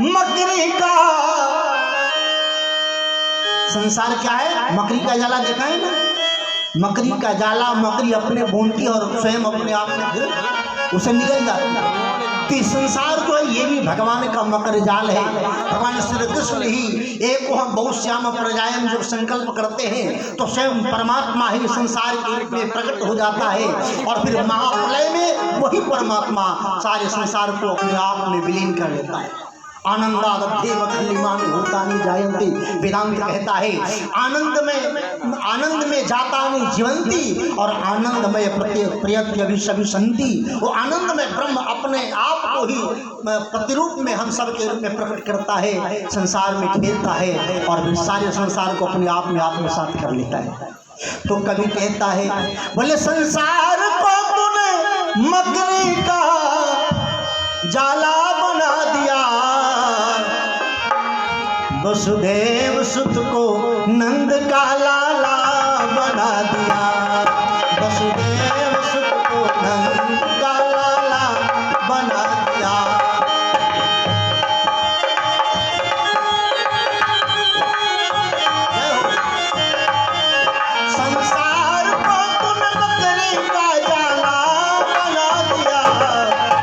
मकरी का संसार क्या है? मकड़ी का जाला देखा है ना? मकड़ी का जाला, मकड़ी अपने भूनती और स्वयं अपने आप में फिर उसे निकल जाती है। तो संसार जो है ये भी भगवान का मकर जाल है। भगवान श्री कृष्ण ही एक को हम बहुत श्याम प्रजायन जो संकल्प करते हैं तो स्वयं परमात्मा ही संसार के रूप में प्रकट हो जाता है और फिर महाप्रलय में वही परमात्मा सारे संसार को अपने आप में विलीन कर लेता है। आनंदादेव खलिमानि भूतानि जायन्ते, वेदांत कहता है आनंद में जातानि जीवंती और आनंदमय प्रत्यभिसंति। वो आनंद में ब्रह्म अपने आप को ही प्रतिरूप में हम सब के रूप में प्रकट करता है, संसार में खेलता है और फिर सारे संसार को अपने आप में आत्मसात कर लेता है। तो कवि कहता है बोले संसार को तूने मकड़ी का जाला बना दिया, वसुदेव सुत को नंद का लाला बना दिया, वसुदेव सुत को नंद का लाला बना दिया। संसार को तूने मकड़ी का जाला बना दिया,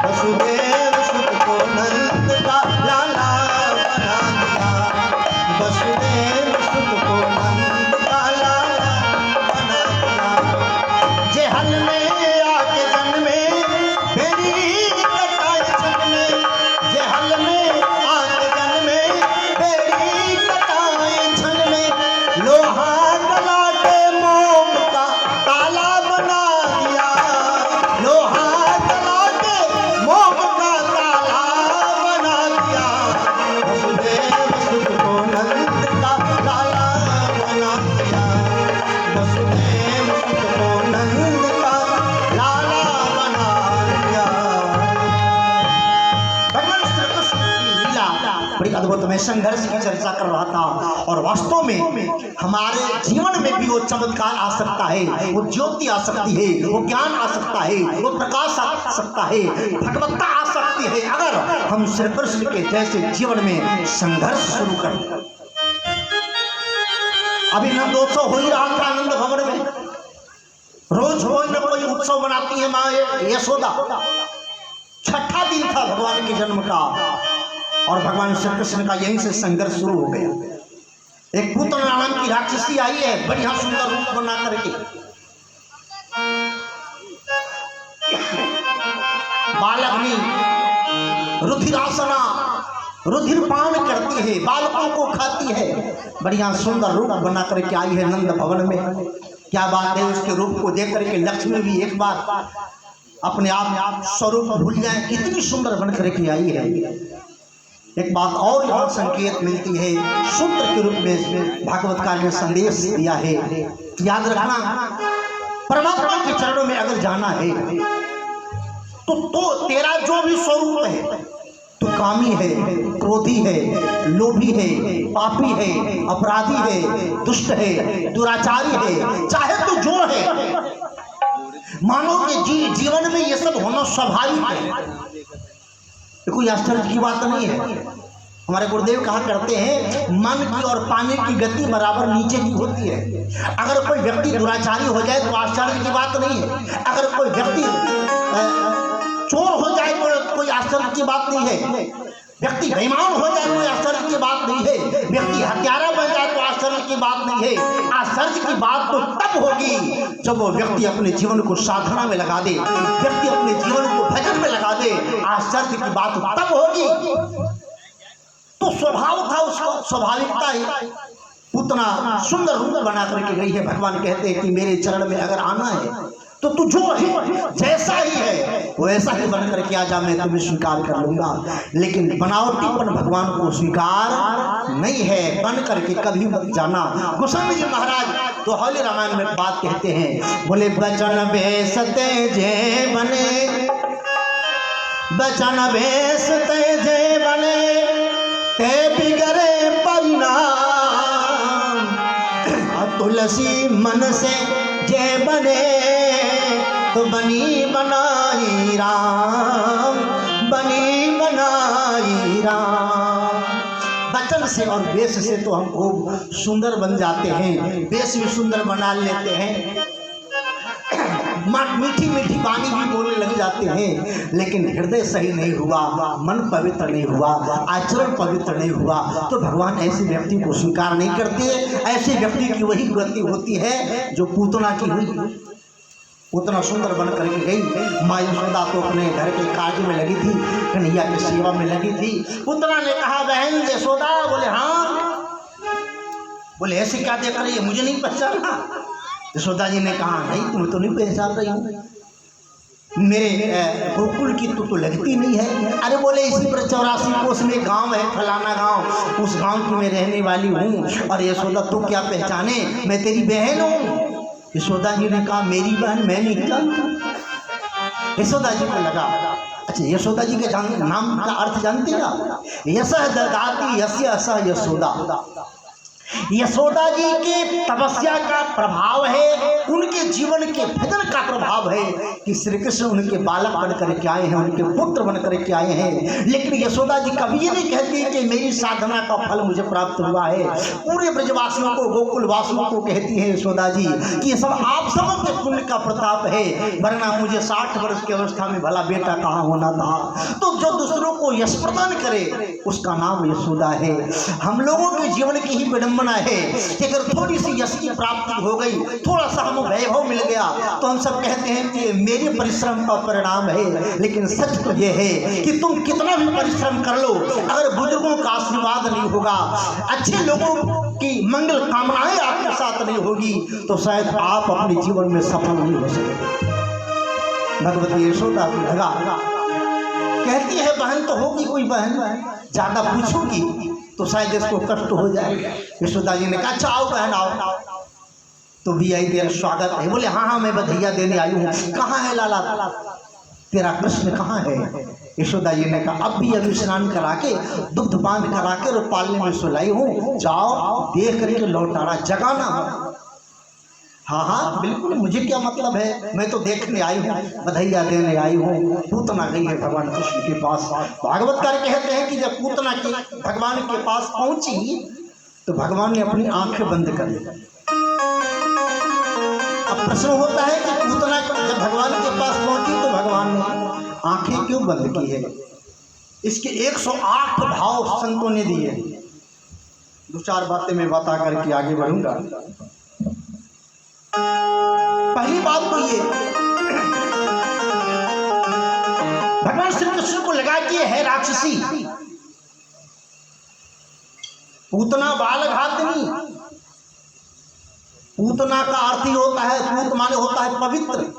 वसुदेव सुत को नंद का लाला बना दिया, वसुदेव सुत को नंद का लाला बना दिया। जे हल में आके जन्मे बेड़ी कटाए छन में, जे हल में आके जन्मे बेड़ी कटाए छन में, लोहा गला के मोम का ताला बना दिया, लोहा गला के मोम का ताला बना दिया, वसुदेव सुत को नंद का लाला बना दिया, वसुदेव सुत को नंद का लाला बना दिया। भगवान श्री कृष्ण की लीला बड़ी अद्भुत में संघर्ष की चर्चा कर रहा था और वास्तव में हमारे जीवन में भी वो चमत्कार आ सकता है, वो ज्योति आ सकती है, वो ज्ञान आ सकता है, वो प्रकाश आ सकता है, भगवत्ता आ सकती है अगर हम श्री कृष्ण के जैसे जीवन में संघर्ष शुरू करें। अभी नंदोत्सव हो ही रहा था आनंद भवन में, रोज कोई न कोई उत्सव मनाती है माँ यशोदा। छठा दिन था भगवान के जन्म का और भगवान श्री कृष्ण का यहीं से संघर्ष शुरू हो गया। एक पुतना नाम की राक्षसी आई है, बढ़िया सुंदर रूप बना करके, बालकनी रुधिरासना रुधिरपान करती है, बालकों को खाती है, बढ़िया सुंदर रूप बना करके आई है नंद भवन में। क्या बात है, उसके रूप को देख करके लक्ष्मी भी एक बार अपने आप स्वरूप भूल जाए, इतनी सुंदर बन करके आई है। एक बात और यहाँ संकेत मिलती है, सूत्र के रूप में भागवतकार ने संदेश दिया है, याद रखना परमात्मा के चरणों में अगर जाना है तो तेरा जो भी स्वरूप है, तो कामी है, क्रोधी है, लोभी है, पापी है, अपराधी है, दुष्ट है, दुराचारी है, चाहे तो जो है, मानव के जीवन में ये सब होना स्वाभाविक है, कोई आश्चर्य की बात नहीं है। हमारे गुरुदेव कहा करते हैं मन की और पानी की गति बराबर नीचे की होती है। अगर कोई व्यक्ति दुराचारी हो जाए तो आश्चर्य की बात नहीं है, अगर कोई व्यक्ति चोर हो जाए तो कोई आश्चर्य की बात नहीं है, व्यक्ति बेईमान हो जाए कोई आश्चर्य की बात नहीं है, व्यक्ति हत्यारा बन जाए तो आश्चर्य की बात नहीं है। आश्चर्य की बात तो तब होगी जब वो व्यक्ति अपने जीवन को साधना में लगा दे, व्यक्ति अपने जीवन को भजन में लगा दे, आश्चर्य की बात तब होगी। तो स्वभाव था उसको, स्वाभाविकता ही उतना सुंदर रूप बना करके गई है। भगवान कहते हैं कि मेरे चरण में अगर आना है तो तू जो है जैसा ही है वैसा ही बन करके आ जा, मैं तुम्हें स्वीकार कर लूंगा। लेकिन बनावटीपन भगवान को स्वीकार नहीं है, बन करके कभी मत जाना। गोस्वामी जी महाराज तो हौले रामायण में बात कहते हैं, बोले बचन बेसते जे बने, बचन बेसते जे बने, ते बिगड़े परिणाम, तुलसी मन से जे बने, तो बनी बनाई राम, बनी बनाई राम। वचन से और वेश से तो हम खूब सुंदर बन जाते हैं, वेश भी सुंदर बना लेते हैं, मीठी मीठी वाणी भी बोलने लग जाते हैं, लेकिन हृदय सही नहीं हुआ, मन पवित्र नहीं हुआ, आचरण पवित्र नहीं हुआ, तो भगवान ऐसे व्यक्ति को स्वीकार नहीं करते। ऐसे व्यक्ति की वही गति होती है जो पूतना की हुई। उतना सुंदर बन करके गई माँ यशोदा तो अपने घर के कार्य में लगी थी, कन्हैया की सेवा में लगी थी। पुतना ने कहा, बहन यशोदा। बोले हाँ। बोले ऐसे क्या देख रही है, मुझे नहीं पहचाना? यशोदा जी ने कहा, नहीं तुम्हें तो नहीं पहचान रही हूँ, मेरे गोकुल की तो लगती नहीं है। अरे बोले इसी पर 84 कोस में गांव है, फलाना गांव, उस गांव की मैं रहने वाली हूँ। और यशोदा तो क्या पहचाने, मैं तेरी बहन हूँ। यशोदा जी ने कहा, मेरी बहन मैं नहीं जानता। यशोदा जी को लगा, अच्छा यशोदा जी के नाम का अर्थ जानते क्या? यशः ददाति यस्य असः यशोदा। यशोदा जी के तपस्या का प्रभाव है, उनके जीवन के भजन का प्रभाव है कि श्री कृष्ण उनके बालक बन करके आए हैं, उनके पुत्र बन करके आए हैं। लेकिन यशोदा जी कभी ये नहीं कहती कि मेरी साधना का फल मुझे प्राप्त हुआ है। पूरे ब्रजवासियों को, गोकुल वासियों को कहती है यशोदा जी कि ये सब आप सबों के पुण्य का प्रताप है, वरना मुझे 60 वर्ष की अवस्था में भला बेटा कहाँ होना था। तो जो दूसरों को यश प्रदान करे उसका नाम यशोदा है। हम लोगों के जीवन की ही विडंबना है कि अगर थोड़ी सी यश की प्राप्ति हो गई, थोड़ा सा हमें वैभव मिल गया, तो हम सब कहते हैं कि मेरे परिश्रम का परिणाम है। लेकिन सच तो यह है कि तुम कितना भी परिश्रम कर लो, अगर बुजुर्गों का आशीर्वाद नहीं होगा, अच्छे लोगों की मंगल कामनाएं आपके साथ नहीं होगी, तो शायद आप अपने जीवन में सफल नहीं हो सकते। भगवती यशोदा को लगा, कहती है बहन तो होगी कोई बहन, ज्यादा पूछूंगी तो शायद इसको कष्ट हो जाएगा। यशोदा जी ने कहा, अच्छा आओ बहन आओ। तो भी आई तेरा स्वागत है। बोले हाँ हाँ मैं बधाइयाँ देने आई हूँ। कहाँ है लाला, तेरा कृष्ण कहाँ है? यशोदा जी ने कहा, अब भी अभी स्नान करा के, दुग्ध पान करा के और पालने में सुलाई हूँ, जाओ देख करके लौटाना, जगाना। हाँ हाँ बिल्कुल, मुझे क्या मतलब है, मैं तो देखने आई हूँ, बधाइयाँ देने आई हूँ। पूतना गई है भगवान कृष्ण के पास। भागवतकार कहते हैं कि जब पूतना की भगवान के पास पहुंची तो भगवान ने अपनी आंखें बंद कर ली। अब प्रश्न होता है कि पूतना जब भगवान के पास पहुंची तो भगवान ने आंखें क्यों बंद की है? इसके 108 भाव संतों ने दिए। 2-4 बातें मैं बता करके आगे बढ़ूंगा। पहली बात तो ये, भगवान श्री कृष्ण को लगा कि है राक्षसी, पूतना बालघातनी। पूतना का अर्थ ही होता है, पूत माने होता है पवित्र,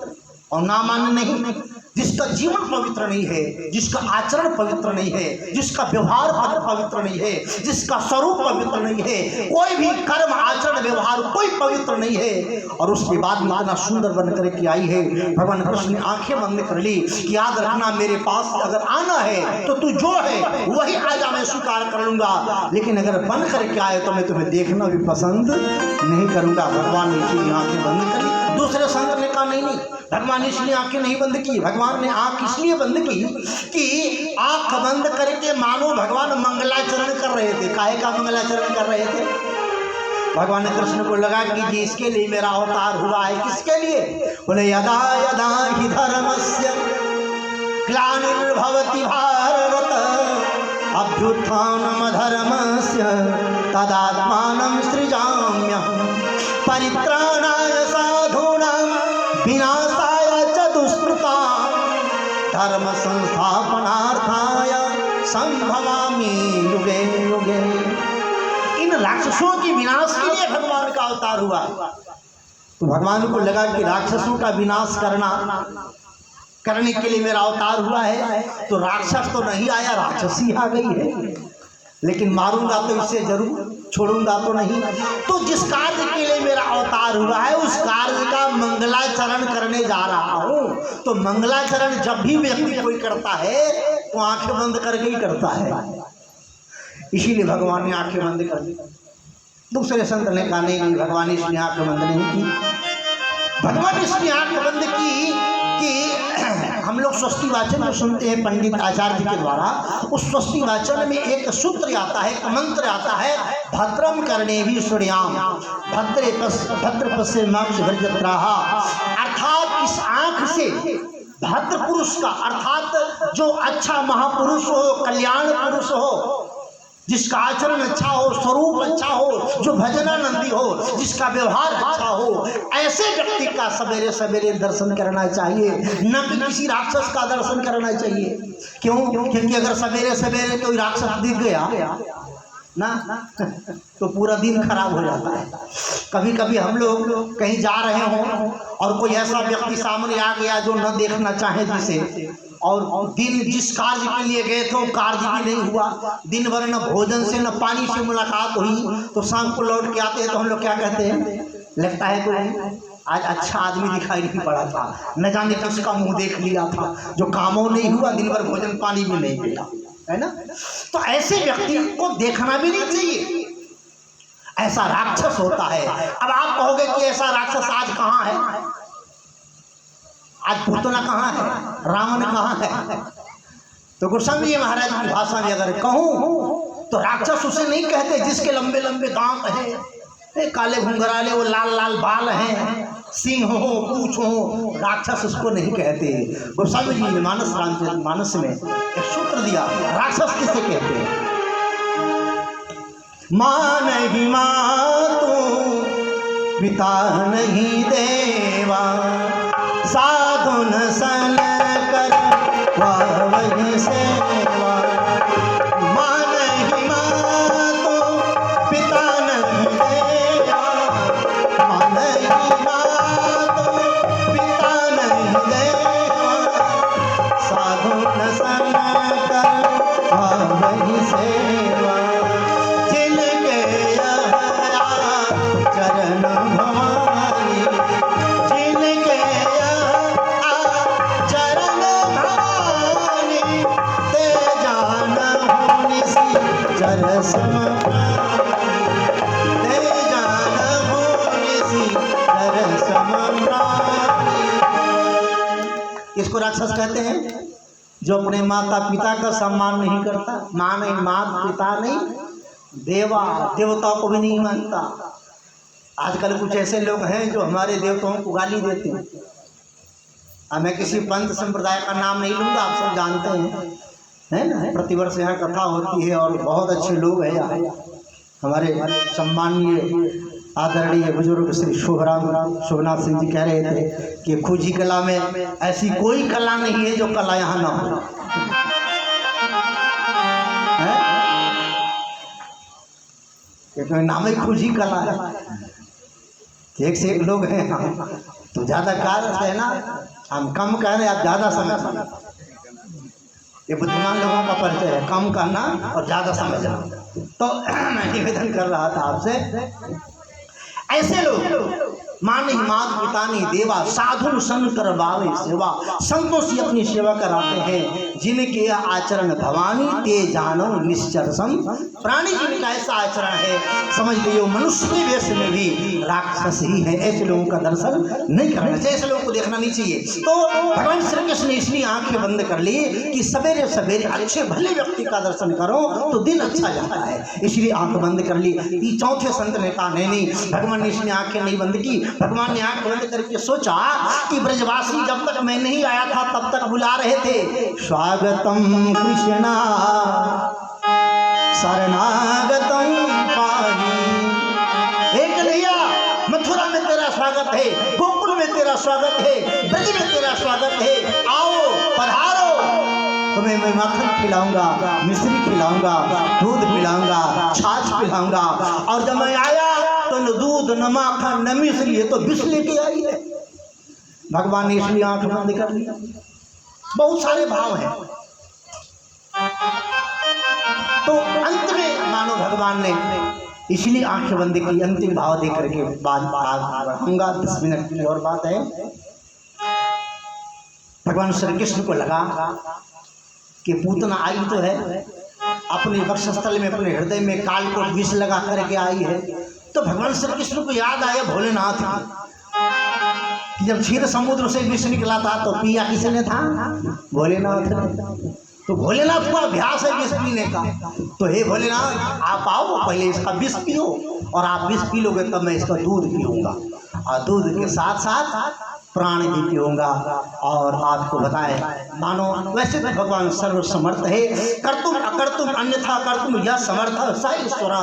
और ना माने नहीं। जिसका जीवन पवित्र नहीं है, जिसका आचरण पवित्र नहीं है, जिसका व्यवहार पवित्र नहीं है, जिसका स्वरूप पवित्र नहीं है, कोई भी कर्म आचरण व्यवहार कोई पवित्र नहीं है, और उसके बाद में इतना सुंदर बन करके आई है। भगवान कृष्ण ने आंखें बंद कर ली कि याद रखना, मेरे पास अगर आना है तो तू जो है वही आजा, मैं स्वीकार कर लूंगा, लेकिन अगर बन करके आए तो मैं तुम्हें देखना भी पसंद नहीं करूंगा। भगवान ने इसलिए आंखें बंद कर ली। दूसरे संत ने कहा नहीं, भगवान ने इसलिए आंखें नहीं बंद की, भगवान ने आंख इसलिए बंद की कि आंख बंद करके मानो भगवान मंगलाचरण कर रहे थे। काहे का मंगलाचरण कर रहे थे? भगवान कृष्ण को लगा कि जी इसके लिए मेरा अवतार हुआ है। किसके लिए? बोले यदा यदा हि धर्मस्य ग्लानिर्भवति भारत अभ्युत्थानम धर्मस्य तदात्मानं सृजाम्यहम् परित्राणाय साधूनां विनाशाय च दुष्कृतां धर्म संस्थापनार्थाय संभवामि युगे युगे। इन राक्षसों के विनाश के लिए भगवान का अवतार हुआ। तो भगवान को लगा कि राक्षसों का विनाश करने के लिए मेरा अवतार हुआ है, तो राक्षस तो नहीं आया, राक्षसी आ गई है, लेकिन मारूंगा तो इससे जरूर, छोड़ूंगा तो नहीं। तो जिस कार्य के लिए मेरा अवतार हुआ है उस कार्य का मंगलाचरण करने जा रहा हूँ। तो मंगलाचरण जब भी व्यक्ति कोई करता है तो आंखें बंद करके ही करता है, इसीलिए भगवान ने आंखें बंद कर दी। दूसरे संत ने कहा नहीं, भगवान इसलिए आंखें बंद नहीं की, भगवान इसलिए आंखें बंद की कि हम लोग स्वस्ति वाचन में सुनते हैं पंडित आचार्य जी के द्वारा, उस स्वस्ति वाचन में एक सूत्र आता है, एक मंत्र आता है, भद्रम करणे भी सूर्याम भद्र पश्य माक्ष भ्रजत्राहा। अर्थात इस आंख से भद्र पुरुष का, अर्थात जो अच्छा महापुरुष हो, कल्याण पुरुष हो, जिसका आचरण अच्छा हो, स्वरूप अच्छा हो, जो भजनानंदी हो, जिसका व्यवहार अच्छा हो, ऐसे व्यक्ति का सवेरे सवेरे दर्शन करना चाहिए, न कि किसी राक्षस का दर्शन करना चाहिए। क्यों? क्योंकि अगर सवेरे सवेरे कोई राक्षस दिख गया ना तो पूरा दिन खराब हो जाता है। कभी कभी हम लोग कहीं जा रहे हों और कोई ऐसा व्यक्ति सामने आ गया जो न देखना चाहे जिसे, और दिन जिस कार्य के लिए गए थे कार्य भी नहीं हुआ, दिन भर न भोजन से न पानी से मुलाकात हुई, तो शाम को लौट के आते हैं तो हम लोग क्या कहते हैं, लगता है कोई आज अच्छा आदमी दिखाई नहीं पड़ा था, न जाने किसका मुंह देख लिया था, जो कामों नहीं हुआ, दिन भर भोजन पानी भी नहीं मिला, है ना। तो ऐसे व्यक्ति को देखना भी नहीं चाहिए, ऐसा राक्षस होता है। अब आप कहोगे कि ऐसा राक्षस आज कहाँ है, आज पूतना कहाँ है, रावण कहाँ है? तो गोस्वामी महाराज की भाषा में अगर कहूँ तो राक्षस उसे नहीं कहते जिसके लंबे लंबे दांत हैं, काले घुंघराले वो लाल लाल बाल हैं, सिंह हो पूंछ हो, राक्षस उसको नहीं कहते। गोस्वामी जी ने मानस में एक सूत्र दिया, राक्षस किसे कहते हैं? माँ नहीं मातु पिता नहीं देवा, साधु न सन कर वही सेवा। माँ नहीं मातु पिता नहीं देवा, माँ नहीं मातु पिता नहीं देवा, साधु न सन कर वही सेवा। जिनके चरण भवानी, जिनके चरण भवानी, ते जान निसी चरस ते जान निसी चरस। इसको राक्षस कहते हैं जो अपने माता पिता का सम्मान नहीं करता, माँ नहीं, माँ पिता नहीं, देवा देवताओं को भी नहीं मानता। आजकल कुछ ऐसे लोग हैं जो हमारे देवताओं को गाली देते हैं। अब मैं किसी पंथ संप्रदाय का नाम नहीं लूँगा, आप सब जानते हैं, है ना। प्रतिवर्ष यहाँ कथा होती है और बहुत अच्छे लोग हैं यहाँ। हमारे सम्मानीय आदरणीय बुजुर्ग श्री शोभनाथ सिंह जी कह रहे थे कि खूजी कला में ऐसी कोई कला नहीं है जो कला यहाँ ना हो। नाम ही खूजी कला है, एक से एक लोग हैं। तो ज़्यादा कार्य है ना, हम कम कह रहे, आप ज़्यादा समझ। ये बुद्धिमान लोगों का परिचय है, कम करना और ज़्यादा समझना। तो मैं निवेदन कर रहा था आपसे, ऐसे लोग माँ नहीं मात पिता नहीं देवा, साधु संत करवावे सेवा, संतों से अपनी सेवा कराते हैं। जिनके आचरण भवानी ते जानो निश्चर सम, प्राणी जिनका ऐसा आचरण है समझ लियो मनुष्य के वेश में भी राक्षस ही है। ऐसे लोगों का दर्शन नहीं करना चाहिए, ऐसे लोगों को देखना नहीं चाहिए। तो भगवान श्री कृष्ण ने इसलिए आंखें बंद कर ली कि सवेरे सवेरे अच्छे भले व्यक्ति का दर्शन करो तो दिन अच्छा जाता है, इसलिए आंख बंद कर ली। चौथे संत ने कहा नहीं, भगवान ने इसलिए आंखें नहीं बंद की। भगवान ने आंख बंद करके सोचा कि ब्रजवासी जब तक मैं नहीं आया था तब तक बुला रहे थे, स्वागतम कृष्णा शरणागतम पाहि। हे कन्हैया, मथुरा में तेरा स्वागत है, गोकुल में तेरा स्वागत है, ब्रज में तेरा स्वागत है, आओ पधारो। तुम्हें मैं माखन खिलाऊंगा, मिश्री खिलाऊंगा, दूध पिलाऊंगा, छाछ पिलाऊंगा। और जब मैं आया तो न दूध न माखन न मिश्री, ये तो विष लेके आई है। भगवान ने इसलिए आंख बंद कर ली। बहुत सारे भाव हैं। तो अंत में मानो भगवान ने इसलिए आंखें बंद की, अंतिम भाव देकर के बात बढ़ाऊंगा। 10 मिनट की और बात है। भगवान श्री कृष्ण को लगा कि पूतना आई तो है, अपने वक्षस्थल में अपने हृदय में काल को विष लगा करके आई है। तो भगवान श्री कृष्ण को याद आया भोलेनाथ कि जब क्षीर समुद्र से विष निकला था तो पिया किसने था? भोलेनाथ ने। तो भोलेनाथ को अभ्यास है विष पीने का। तो हे भोलेनाथ आप आओ, पहले इसका विष पियो, और आप विष पी लोगे तब मैं इसका दूध पीऊँगा, और दूध के साथ साथ प्राण भी पीऊँगा। और आपको बताए मानो वैसे तो भगवान सर्वसमर्थ है, कर्तुम अकर्तुम अन्यथा कर्तुम यह समर्थ स ईश्वर,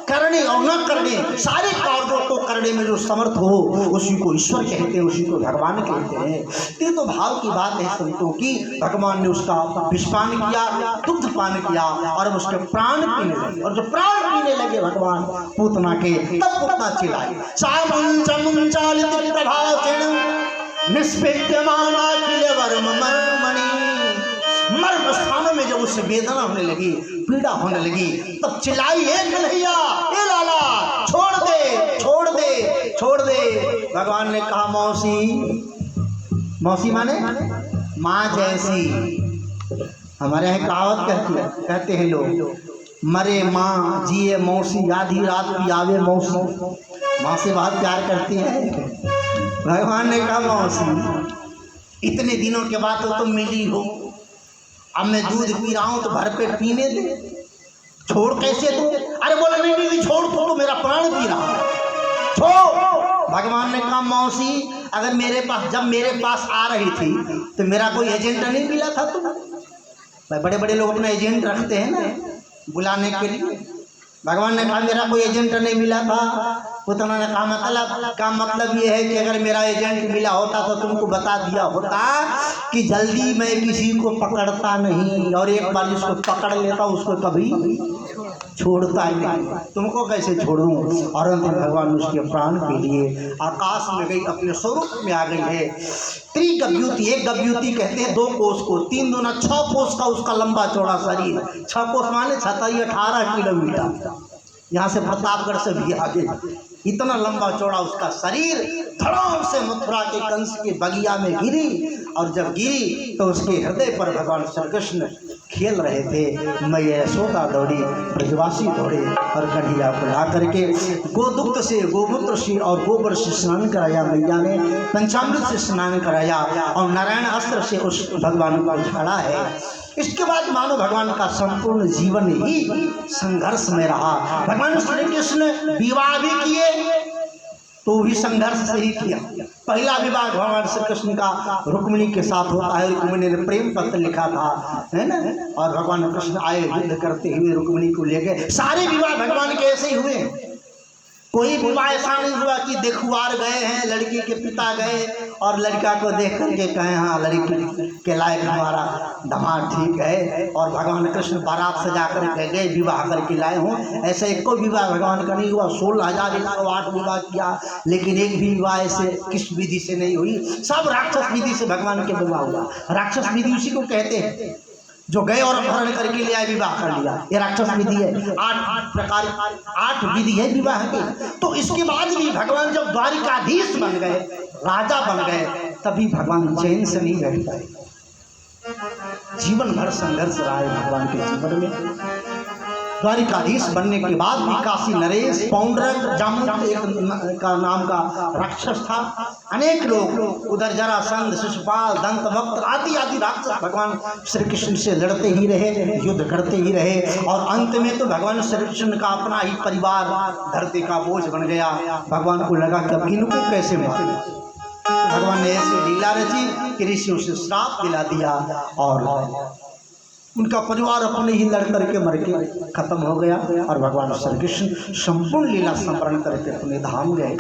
करने और न करने सारे कार्यों को करने में जो समर्थ हो उसी को ईश्वर कहते हैं, उसी को भगवान कहते हैं। ये तो भाव की बात है संतों की। भगवान ने उसका विषपान किया, दुग्ध पान किया, और उसके प्राण पीने लगे, और जो प्राण पीने लगे भगवान पूतना के, तब पूतना चिल्लाई निष्पेद्यमान मर्म स्थानों में जब उसे वेदना होने लगी, पीड़ा होने लगी, तब चिल्लाई ए कन्हैया, ए लाला, छोड़ दे छोड़ दे छोड़ दे। भगवान ने कहा मौसी, मौसी माने माँ जैसी। हमारे यहाँ कहावत कहते हैं लोग, मरे माँ जिए मौसी, आधी रात की आवे मौसी। माँ से बहुत प्यार करती है। भगवान ने कहा मौसी इतने दिनों के बाद तो तुम मिली हो, अब मैं दूध पी रहा हूँ तो भरपेट पीने दे, छोड़ कैसे दो? अरे बोला नहीं छोड़, तो मेरा प्राण पी रहा है, छोड़। भगवान ने कहा मौसी अगर मेरे पास, जब मेरे पास आ रही थी तो मेरा कोई एजेंट नहीं मिला था तुम? भाई बड़े बड़े लोग अपना एजेंट रखते हैं ना बुलाने के लिए। भगवान ने कहा मेरा कोई एजेंट नहीं मिला था। पुतना ने कहा मतलब ये है कि अगर मेरा एजेंट मिला होता तो तुमको बता दिया होता कि जल्दी मैं किसी को पकड़ता नहीं, और एक बार जिसको पकड़ लेता उसको कभी छोड़ता ही नहीं, तुमको कैसे छोड़ूं। और अंत में भगवान उसके प्राण के लिए आकाश में गई, अपने स्वरूप में आ गई है। त्रिगव्यूति, एक गव्यूति कहते हैं 2 कोस को, 3 दूना 6 कोस का उसका लंबा चौड़ा शरीर, 6 कोस माने 18 किलोमीटर। यहाँ से प्रतापगढ़ से भी आगे, इतना लंबा चौड़ा उसका शरीर। धड़ाम से मथुरा के कंस के बगिया में गिरी, और जब गिरी तो उसके हृदय पर भगवान श्री कृष्ण खेल रहे थे। मैया यशोदा दौड़ी, ब्रजवासी दौड़े, और कन्हैया को ला करके गोदुग्ध से, गोमूत्र से और गोबर से स्नान कराया। मैया ने पंचामृत से स्नान कराया, और नारायण अस्त्र से उस भगवान को झाड़ा है। इसके बाद मानो भगवान का संपूर्ण जीवन ही संघर्ष में रहा। भगवान श्री कृष्ण विवाह भी किए तो भी संघर्ष से ही किया। पहला विवाह भगवान श्री कृष्ण का रुक्मिणी के साथ होता है। रुक्मिणी ने प्रेम पत्र लिखा था, है ना, और भगवान कृष्ण आए युद्ध करते हुए रुक्मिणी को ले गए। सारे विवाह भगवान के ऐसे ही हुए। कोई विवाह ऐसा नहीं हुआ कि देखुआर गए हैं, लड़की के पिता गए और लड़का को देख करके कहे हाँ लड़की के लायक हमारा दामाद ठीक है, और भगवान कृष्ण बारात सजा कर गए, विवाह करके लाए हों। ऐसा एक को विवाह भगवान का नहीं हुआ। 16,108 विवाह किया, लेकिन एक भी विवाह ऐसे किस विधि से नहीं हुई। सब राक्षस विधि से भगवान के विवाह हुआ। राक्षस विधि उसी को कहते हैं जो गए और अपहरण करके ले आए, विवाह कर लिया, ये राक्षस विधि है। 8 प्रकार 8 विधि है विवाह की। तो इसके बाद भी भगवान जब द्वारिकाधीश बन गए, राजा बन गए, तभी भगवान चैन से नहीं बैठ पाए। जीवन भर संघर्ष रहा है भगवान के जीवन में। द्वारिकाधीश बनने के बाद भी काशी नरेश, पौंड्रक, जामुन का नाम का राक्षस था। अनेक लोग उधर जरासंध, शिशुपाल, दंतवक्त्र आदि आदि राक्षस भगवान श्री कृष्ण से लड़ते ही रहे, युद्ध करते ही रहे, और अंत में तो भगवान श्री कृष्ण का अपना ही परिवार धरती का बोझ बन गया। भगवान को लगा कि अब इनको कैसे मारे। भगवान ने ऐसी लीला रची कि ऋषियों से श्राप दिला दिया, और उनका परिवार अपने ही लड़ करके मर के खत्म हो गया, और भगवान श्री कृष्ण संपूर्ण लीला स्मरण करके अपने धाम गए।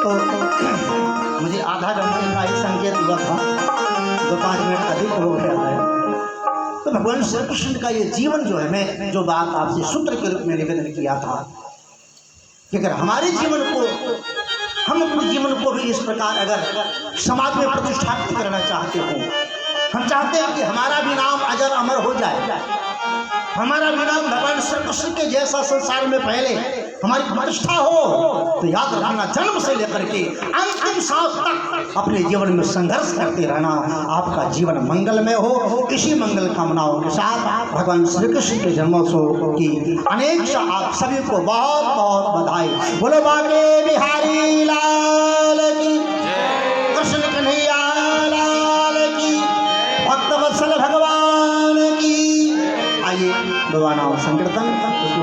तो मुझे आधा घंटे का ही संकेत हुआ था, 2-5 मिनट अधिक हो गया है। तो भगवान श्री कृष्ण का ये जीवन जो है, मैं जो बात आपसे सूत्र के रूप में निवेदन किया था कि अगर हमारे जीवन को, हम अपने जीवन को भी इस प्रकार अगर समाज में प्रतिष्ठापित करना चाहते हो, हम चाहते हैं कि हमारा भी नाम अजर अमर हो जाए, हमारा भी नाम भगवान श्री कृष्ण के जैसा संसार में पहले हमारी प्रतिष्ठा हो, तो याद रखना जन्म से लेकर के अंतिम सांस तक अपने जीवन में संघर्ष करते रहना। आपका जीवन मंगलमय हो। इसी मंगल कामनाओं के साथ भगवान श्री कृष्ण के जन्मोत्सव की अनेक आप सभी को बहुत बहुत बधाई। बोलो बांके बिहारी लाल की। आइए भगवान नाम संकीर्तन।